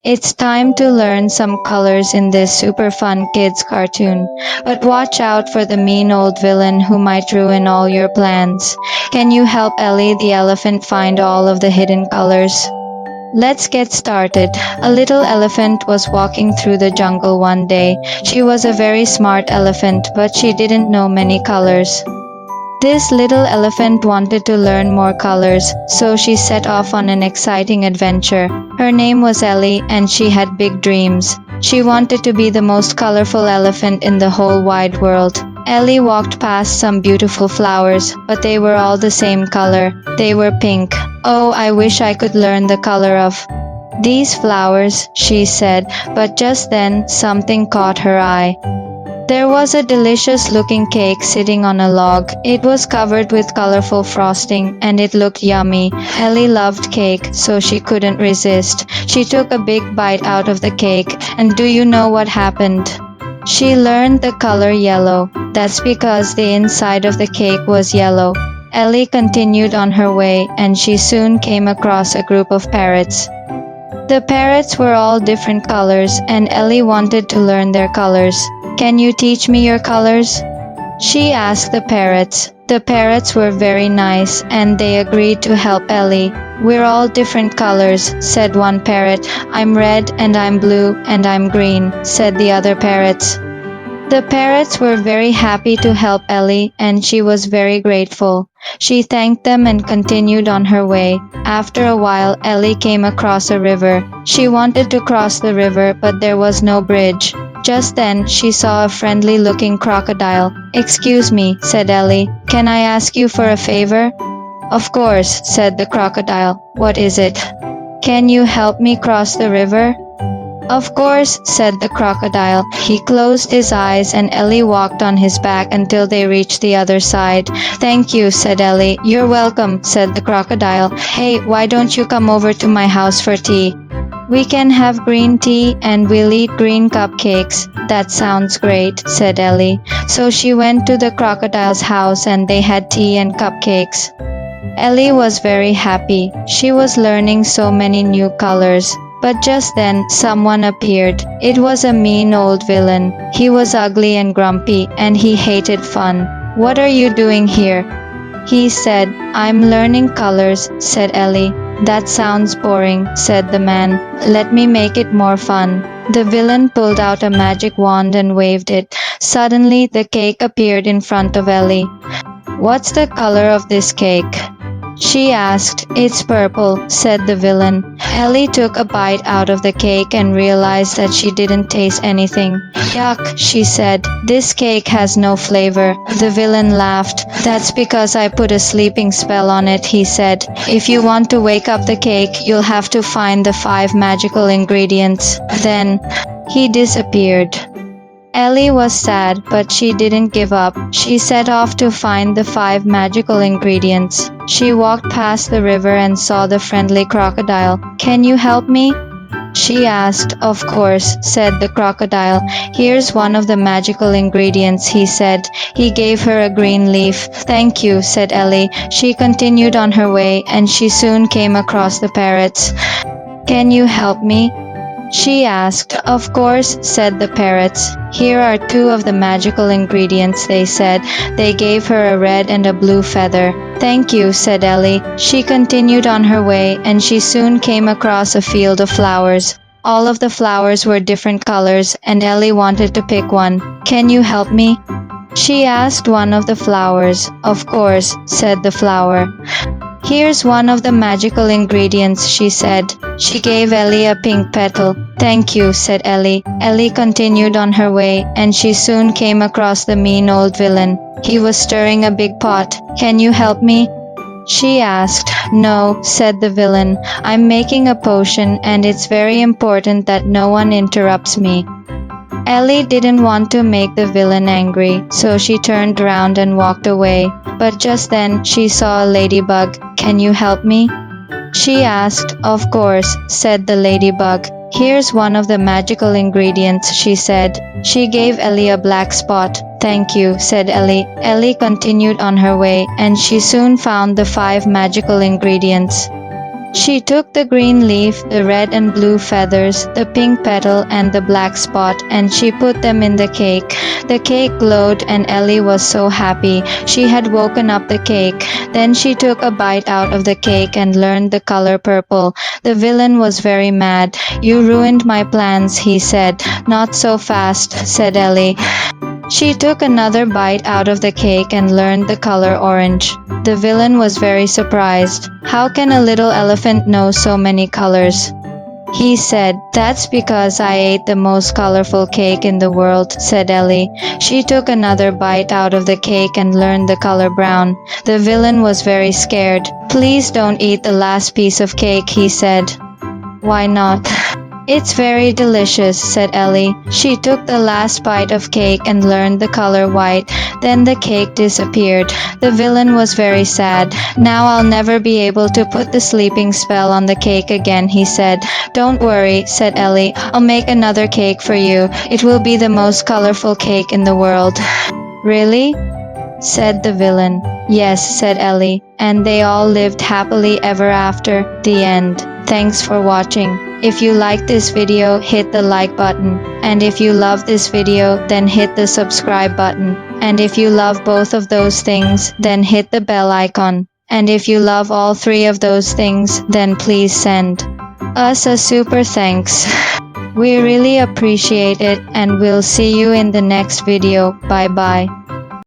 It's time to learn some colors in this super fun kids cartoon. But watch out for the mean old villain who might ruin all your plans. Can you help Ellie the elephant find all of the hidden colors? Let's get started. A little elephant was walking through the jungle one day. She was a very smart elephant, but she didn't know many colors. This little elephant wanted to learn more colors, so she set off on an exciting adventure. Her name was Ellie, and she had big dreams. She wanted to be the most colorful elephant in the whole wide world. Ellie walked past some beautiful flowers, but they were all the same color. They were pink. Oh, I wish I could learn the color of these flowers, she said, but just then something caught her eye. There was a delicious looking cake sitting on a log. It was covered with colorful frosting and it looked yummy. Ellie loved cake, so she couldn't resist. She took a big bite out of the cake, and do you know what happened? She learned the color yellow. That's because the inside of the cake was yellow. Ellie continued on her way, and she soon came across a group of parrots. The parrots were all different colors, and Ellie wanted to learn their colors. Can you teach me your colors? She asked the parrots. The parrots were very nice, and they agreed to help Ellie. We're all different colors, said one parrot. I'm red, and I'm blue, and I'm green, said the other parrots. The parrots were very happy to help Ellie, and she was very grateful. She thanked them and continued on her way. After a while, Ellie came across a river. She wanted to cross the river, but there was no bridge. Just then, she saw a friendly-looking crocodile. Excuse me, said Ellie. Can I ask you for a favor? Of course, said the crocodile. What is it? Can you help me cross the river? Of course, said the crocodile. He closed his eyes and Ellie walked on his back until they reached the other side. Thank you, said Ellie. You're welcome, said the crocodile. Hey, why don't you come over to my house for tea? We can have green tea and we'll eat green cupcakes. That sounds great, said Ellie. So she went to the crocodile's house and they had tea and cupcakes. Ellie was very happy. She was learning so many new colors. But just then, someone appeared. It was a mean old villain. He was ugly and grumpy, and he hated fun. What are you doing here? He said. I'm learning colors, said Ellie. That sounds boring, said the man. Let me make it more fun. The villain pulled out a magic wand and waved it. Suddenly, the cake appeared in front of Ellie. What's the color of this cake? She asked. It's purple, said the villain. Ellie took a bite out of the cake and realized that she didn't taste anything. Yuck, she said. This cake has no flavor. The villain laughed. That's because I put a sleeping spell on it, he said. If you want to wake up the cake, you'll have to find the 5 magical ingredients. Then, he disappeared. Ellie was sad, but she didn't give up. She set off to find the 5 magical ingredients. She walked past the river and saw the friendly crocodile. Can you help me? She asked. Of course, said the crocodile. Here's one of the magical ingredients, he said. He gave her a green leaf. Thank you, said Ellie. She continued on her way, and she soon came across the parrots. Can you help me? She asked. Of course, said the parrots. Here are 2 of the magical ingredients, they said. They gave her a red and a blue feather. Thank you, said Ellie. She continued on her way, and she soon came across a field of flowers. All of the flowers were different colors, and Ellie wanted to pick one. Can you help me? She asked one of the flowers. Of course, said the flower. Here's one of the magical ingredients, she said. She gave Ellie a pink petal. Thank you, said Ellie. Ellie continued on her way, and she soon came across the mean old villain. He was stirring a big pot. Can you help me? She asked. No, said the villain. I'm making a potion, and it's very important that no one interrupts me. Ellie didn't want to make the villain angry, so she turned around and walked away. But just then, she saw a ladybug. Can you help me? She asked. Of course, said the ladybug. Here's one of the magical ingredients, she said. She gave Ellie a black spot. Thank you, said Ellie. Ellie continued on her way, and she soon found the 5 magical ingredients. She took the green leaf, the red and blue feathers, the pink petal, and the black spot, and she put them in the cake. The cake glowed, and Ellie was so happy. She had woken up the cake. Then she took a bite out of the cake and learned the color purple. The villain was very mad. "You ruined my plans," he said. "Not so fast," said Ellie. She took another bite out of the cake and learned the color orange. The villain was very surprised. "How can a little elephant know so many colors?" He said. "That's because I ate the most colorful cake in the world," said Ellie. She took another bite out of the cake and learned the color brown. The villain was very scared. "Please don't eat the last piece of cake," he said. "Why not?" "It's very delicious," said Ellie. She took the last bite of cake and learned the color white. Then the cake disappeared. The villain was very sad. "Now I'll never be able to put the sleeping spell on the cake again," he said. "Don't worry," said Ellie. "I'll make another cake for you. It will be the most colorful cake in the world." "Really?" said the villain. "Yes," said Ellie. And they all lived happily ever after. The end. Thanks for watching. If you like this video, hit the like button. And if you love this video, then hit the subscribe button. And if you love both of those things, then hit the bell icon. And if you love all three of those things, then please send us a super thanks. We really appreciate it, and we'll see you in the next video. Bye bye.